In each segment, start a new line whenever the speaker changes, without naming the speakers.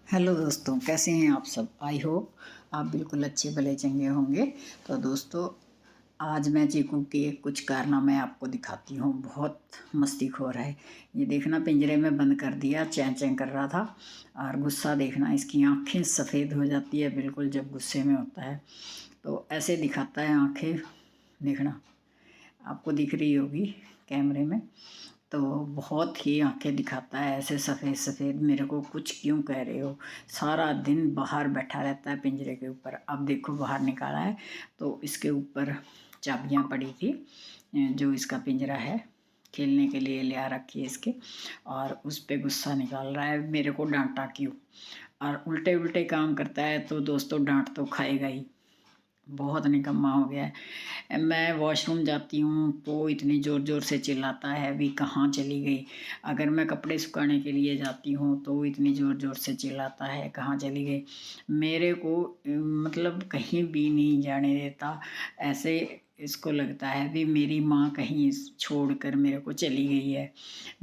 Hello दोस्तों, कैसे हैं आप सब। आई होप आप बिल्कुल अच्छे भले चंगे होंगे। तो दोस्तों, आज मैं चीकू के कुछ कारनामे आपको दिखाती हूँ। बहुत मस्तीखोर है ये। देखना, पिंजरे में बंद कर दिया, चैं चैं कर रहा था। और गुस्सा देखना, इसकी आंखें सफ़ेद हो जाती है बिल्कुल जब गुस्से में होता है। तो ऐसे दिखाता है आंखें। देखना, आपको दिख रही होगी कैमरे में। तो बहुत ही आंखें दिखाता है ऐसे सफ़ेद सफ़ेद। मेरे को कुछ क्यों कह रहे हो। सारा दिन बाहर बैठा रहता है पिंजरे के ऊपर। अब देखो बाहर निकाला है तो इसके ऊपर चाबियां पड़ी थी। जो इसका पिंजरा है खेलने के लिए ले आ रखी है इसके। और उस पे गुस्सा निकाल रहा है, मेरे को डांटा क्यों। और उल्टे उल्टे काम करता है तो दोस्तों डांट तो खाएगा ही। बहुत निकम्मा हो गया है। मैं वॉशरूम जाती हूँ तो इतनी ज़ोर ज़ोर से चिल्लाता है, अभी कहाँ चली गई। अगर मैं कपड़े सुखाने के लिए जाती हूँ तो इतनी ज़ोर ज़ोर से चिल्लाता है, कहाँ चली गई। मेरे को मतलब कहीं भी नहीं जाने देता। ऐसे इसको लगता है भी मेरी माँ कहीं छोड़कर मेरे को चली गई है।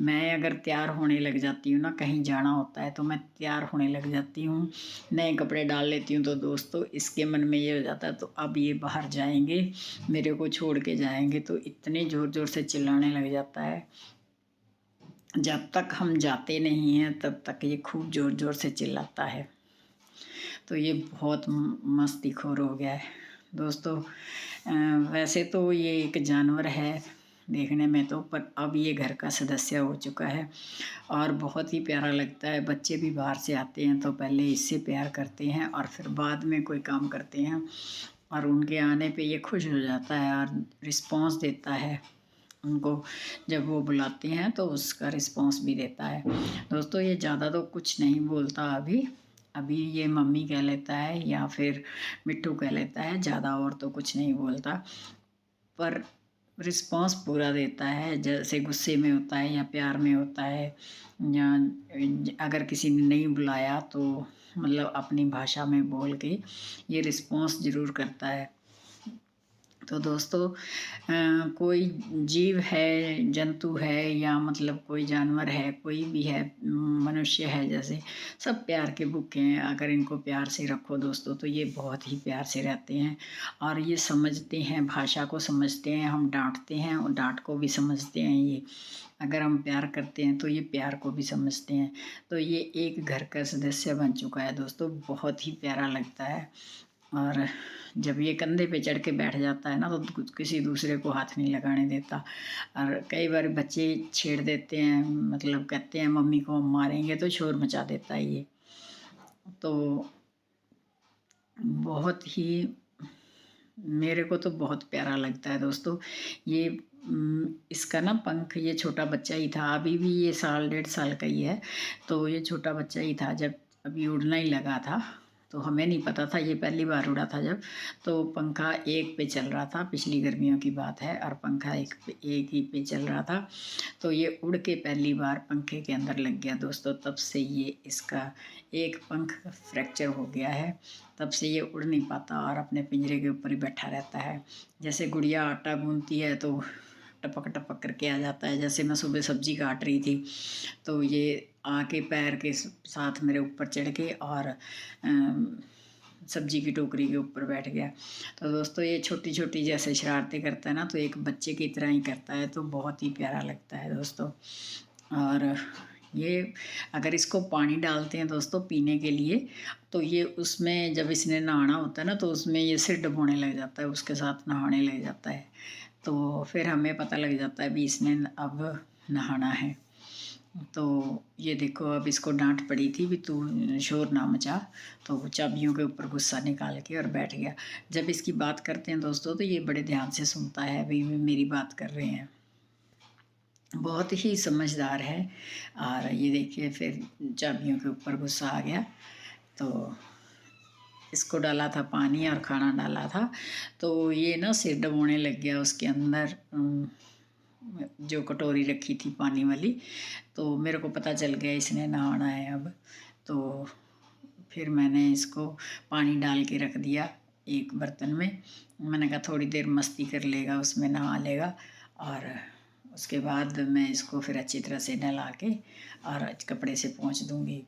मैं अगर तैयार होने लग जाती हूँ ना, कहीं जाना होता है तो मैं तैयार होने लग जाती हूँ, नए कपड़े डाल लेती हूँ, तो दोस्तों इसके मन में ये हो जाता है तो अब ये बाहर जाएंगे, मेरे को छोड़ के जाएंगे। तो इतने ज़ोर ज़ोर से चिल्लाने लग जाता है। जब तक हम जाते नहीं हैं तब तक ये खूब ज़ोर ज़ोर से चिल्लाता है। तो ये बहुत मस्तीखोर हो गया है दोस्तों। वैसे तो ये एक जानवर है देखने में तो, पर अब ये घर का सदस्य हो चुका है और बहुत ही प्यारा लगता है। बच्चे भी बाहर से आते हैं तो पहले इससे प्यार करते हैं और फिर बाद में कोई काम करते हैं। और उनके आने पे ये खुश हो जाता है और रिस्पॉन्स देता है उनको। जब वो बुलाते हैं तो उसका रिस्पॉन्स भी देता है। दोस्तों, ये ज़्यादा तो कुछ नहीं बोलता अभी। अभी ये मम्मी कह लेता है या फिर मिट्ठू कह लेता है, ज़्यादा और तो कुछ नहीं बोलता। पर रिस्पॉन्स पूरा देता है, जैसे गुस्से में होता है या प्यार में होता है, या अगर किसी ने नहीं बुलाया तो मतलब अपनी भाषा में बोल के ये रिस्पॉन्स ज़रूर करता है। तो दोस्तों, कोई जीव है, जंतु है, या मतलब कोई जानवर है, कोई भी है, मनुष्य है, जैसे सब प्यार के भूखे हैं। अगर इनको प्यार से रखो दोस्तों तो ये बहुत ही प्यार से रहते हैं और ये समझते हैं, भाषा को समझते हैं। हम डांटते हैं और डांट को भी समझते हैं ये। अगर हम प्यार करते हैं तो ये प्यार को भी समझते हैं। तो ये एक घर का सदस्य बन चुका है दोस्तों। बहुत ही प्यारा लगता है। और जब ये कंधे पे चढ़ के बैठ जाता है ना तो किसी दूसरे को हाथ नहीं लगाने देता। और कई बार बच्चे छेड़ देते हैं, मतलब कहते हैं मम्मी को हम मारेंगे, तो शोर मचा देता है ये। तो बहुत ही मेरे को तो बहुत प्यारा लगता है दोस्तों ये। इसका ना पंख, ये छोटा बच्चा ही था, अभी भी ये साल 1.5 साल का ही है। तो ये छोटा बच्चा ही था जब अभी उड़ना ही लगा था। तो हमें नहीं पता था, ये पहली बार उड़ा था जब। तो पंखा एक पे चल रहा था, पिछली गर्मियों की बात है, और पंखा एक ही पे चल रहा था। तो ये उड़ के पहली बार पंखे के अंदर लग गया दोस्तों। तब से ये इसका एक पंख फ्रैक्चर हो गया है। तब से ये उड़ नहीं पाता और अपने पिंजरे के ऊपर ही बैठा रहता है। जैसे गुड़िया आटा गूंथती है तो टपक टपक करके आ जाता है। जैसे मैं सुबह सब्जी काट रही थी तो ये आके पैर के साथ मेरे ऊपर चढ़ के और सब्जी की टोकरी के ऊपर बैठ गया। तो दोस्तों, ये छोटी छोटी जैसे शरारतें करता है ना, तो एक बच्चे की तरह ही करता है। तो बहुत ही प्यारा लगता है दोस्तों। और ये अगर इसको पानी डालते हैं दोस्तों पीने के लिए, तो ये उसमें जब इसने नहाना होता है ना तो उसमें ये सिर डुबोने लग जाता है, उसके साथ नहाने लग जाता है। तो फिर हमें पता लग जाता है भी इसने अब नहाना है। तो ये देखो, अब इसको डांट पड़ी थी भी तू शोर ना मचा, तो वो चाबियों के ऊपर गुस्सा निकाल के और बैठ गया। जब इसकी बात करते हैं दोस्तों तो ये बड़े ध्यान से सुनता है भी मेरी बात कर रहे हैं। बहुत ही समझदार है। और ये देखिए फिर चाबियों के ऊपर गुस्सा आ गया। तो इसको डाला था पानी और खाना डाला था, तो ये ना सिर डुबोने लग गया उसके अंदर। जो कटोरी रखी थी पानी वाली, तो मेरे को पता चल गया इसने नहाना है अब। तो फिर मैंने इसको पानी डाल के रख दिया एक बर्तन में। मैंने कहा थोड़ी देर मस्ती कर लेगा, उसमें नहा लेगा, और उसके बाद मैं इसको फिर अच्छी तरह से नहला के और कपड़े से पोंछ दूँगी।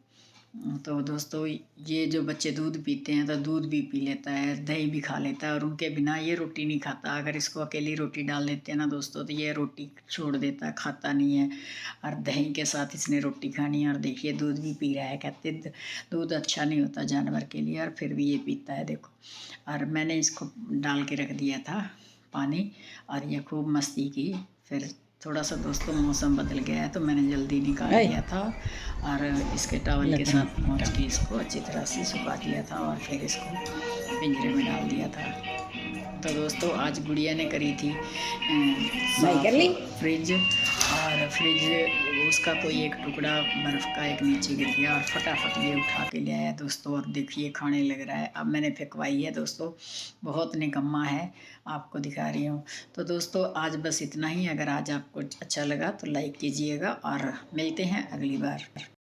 तो दोस्तों ये जो बच्चे दूध पीते हैं तो दूध भी पी लेता है, दही भी खा लेता है, और उनके बिना ये रोटी नहीं खाता। अगर इसको अकेली रोटी डाल देते हैं ना दोस्तों तो ये रोटी छोड़ देता है, खाता नहीं है। और दही के साथ इसने रोटी खानी है। और देखिए दूध भी पी रहा है। कहते दूध अच्छा नहीं होता जानवर के लिए, और फिर भी ये पीता है देखो। और मैंने इसको डाल के रख दिया था पानी, और ये खूब मस्ती की। फिर थोड़ा सा दोस्तों मौसम बदल गया है तो मैंने जल्दी निकाल लिया था, और इसके टॉवल के साथ पहुँच के इसको अच्छी तरह से सुखा दिया था, और फिर इसको पिंजरे में डाल दिया था। तो दोस्तों आज गुड़िया ने करी थी फ्रिज, और फ्रिज उसका कोई एक टुकड़ा बर्फ़ का एक नीचे गिर गया, और फटाफट ये उठा के ले आया दोस्तों। और देखिए खाने लग रहा है। अब मैंने फेंकवाई है दोस्तों, बहुत निकम्मा है, आपको दिखा रही हूँ। तो दोस्तों आज बस इतना ही। अगर आज आपको अच्छा लगा तो लाइक कीजिएगा, और मिलते हैं अगली बार।